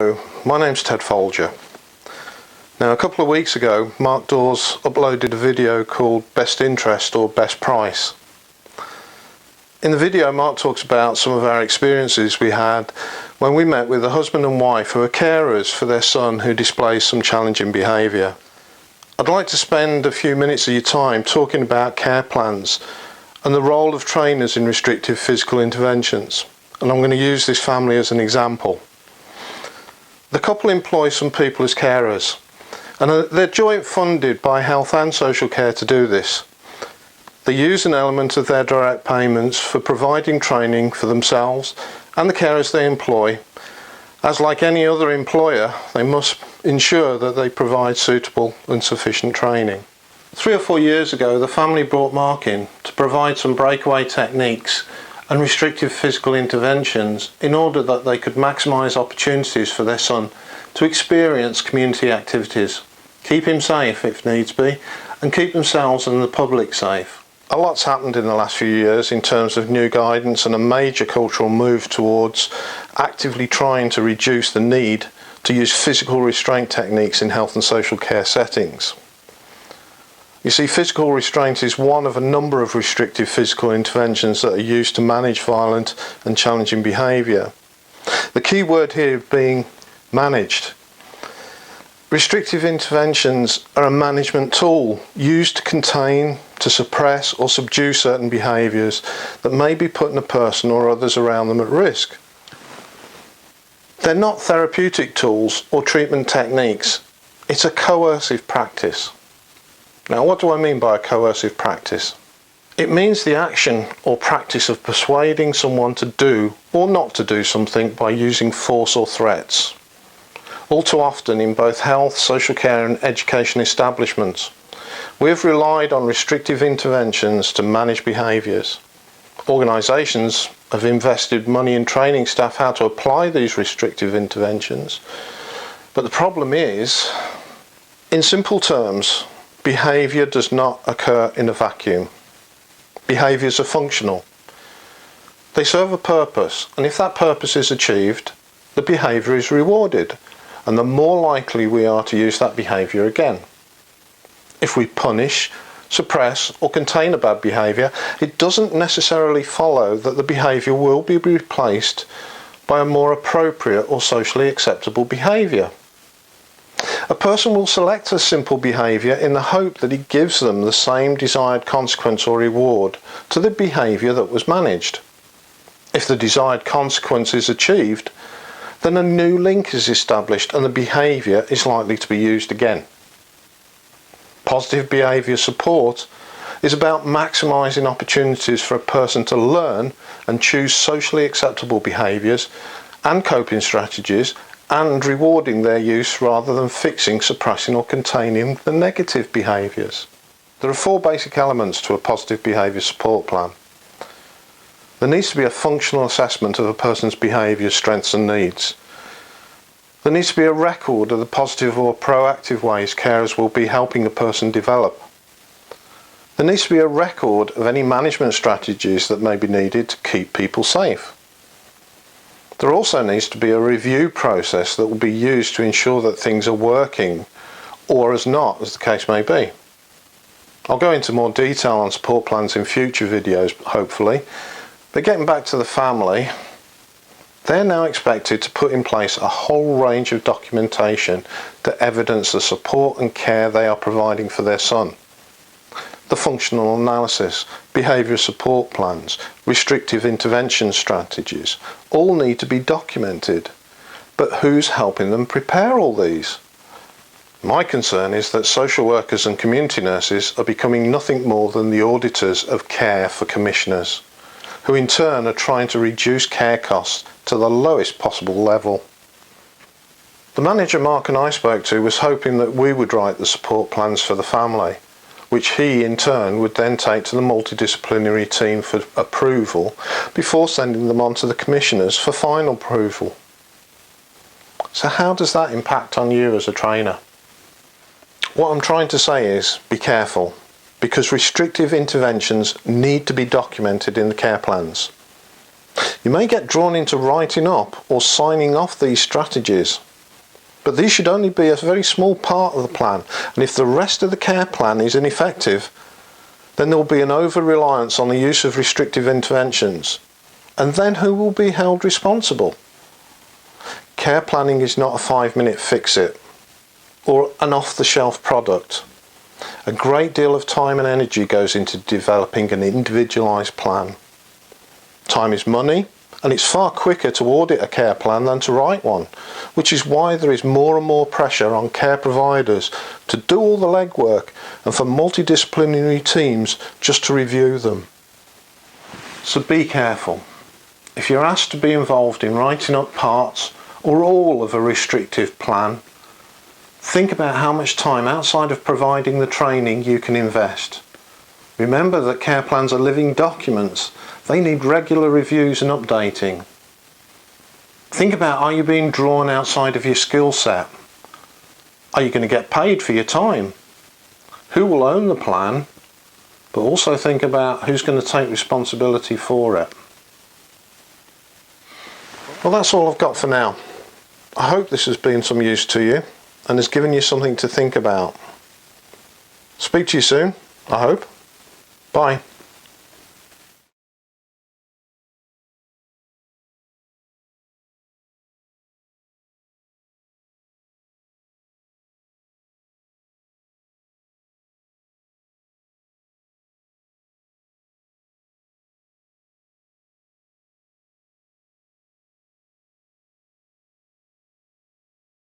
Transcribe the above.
My name's Ted Foulger. Now, a couple of weeks ago, Mark Dawes uploaded a video called Best Interest or Best Price. In the video, Mark talks about some of our experiences we had when we met with a husband and wife who are carers for their son who displays some challenging behaviour. I'd like to spend a few minutes of your time talking about care plans and the role of trainers in restrictive physical interventions, and I'm going to use this family as an example. The couple employ some people as carers, and they're joint funded by Health and Social Care to do this. They use an element of their direct payments for providing training for themselves and the carers they employ, as like any other employer, they must ensure that they provide suitable and sufficient training. 3 or 4 years ago, the family brought Mark in to provide some breakaway techniques and restrictive physical interventions in order that they could maximise opportunities for their son to experience community activities, keep him safe if needs be, and keep themselves and the public safe. A lot's happened in the last few years in terms of new guidance and a major cultural move towards actively trying to reduce the need to use physical restraint techniques in health and social care settings. You see, physical restraint is one of a number of restrictive physical interventions that are used to manage violent and challenging behaviour. The key word here being managed. Restrictive interventions are a management tool used to contain, to suppress or subdue certain behaviours that may be putting a person or others around them at risk. They're not therapeutic tools or treatment techniques. It's a coercive practice. Now, what do I mean by a coercive practice? It means the action or practice of persuading someone to do or not to do something by using force or threats. All too often in both health, social care and education establishments, we have relied on restrictive interventions to manage behaviours. Organisations have invested money in training staff how to apply these restrictive interventions, but the problem is, in simple terms, behaviour does not occur in a vacuum. Behaviours are functional. They serve a purpose, and if that purpose is achieved, the behaviour is rewarded, and the more likely we are to use that behaviour again. If we punish, suppress or contain a bad behaviour, it doesn't necessarily follow that the behaviour will be replaced by a more appropriate or socially acceptable behaviour. A person will select a simple behaviour in the hope that it gives them the same desired consequence or reward to the behaviour that was managed. If the desired consequence is achieved, then a new link is established and the behaviour is likely to be used again. Positive behaviour support is about maximising opportunities for a person to learn and choose socially acceptable behaviours and coping strategies, and rewarding their use rather than fixing, suppressing or containing the negative behaviours. There are 4 basic elements to a positive behaviour support plan. There needs to be a functional assessment of a person's behaviour, strengths and needs. There needs to be a record of the positive or proactive ways carers will be helping a person develop. There needs to be a record of any management strategies that may be needed to keep people safe. There also needs to be a review process that will be used to ensure that things are working, or as not, as the case may be. I'll go into more detail on support plans in future videos, hopefully, but getting back to the family, they're now expected to put in place a whole range of documentation to evidence the support and care they are providing for their son. The functional analysis, behaviour support plans, restrictive intervention strategies all need to be documented. But who's helping them prepare all these? My concern is that social workers and community nurses are becoming nothing more than the auditors of care for commissioners, who in turn are trying to reduce care costs to the lowest possible level. The manager Mark and I spoke to was hoping that we would write the support plans for the family, which he in turn would then take to the multidisciplinary team for approval before sending them on to the commissioners for final approval. So how does that impact on you as a trainer? What I'm trying to say is, be careful, because restrictive interventions need to be documented in the care plans. You may get drawn into writing up or signing off these strategies, but these should only be a very small part of the plan, and if the rest of the care plan is ineffective, then there will be an over-reliance on the use of restrictive interventions, and then who will be held responsible? Care planning is not a 5-minute fix-it or an off-the-shelf product. A great deal of time and energy goes into developing an individualised plan. Time is money, and it's far quicker to audit a care plan than to write one, which is why there is more and more pressure on care providers to do all the legwork and for multidisciplinary teams just to review them. So be careful. If you're asked to be involved in writing up parts or all of a restrictive plan, think about how much time outside of providing the training you can invest. Remember that care plans are living documents. They need regular reviews and updating. Think about, are you being drawn outside of your skill set? Are you going to get paid for your time? Who will own the plan? But also think about who's going to take responsibility for it. Well, that's all I've got for now. I hope this has been some use to you and has given you something to think about. Speak to you soon, I hope. Bye.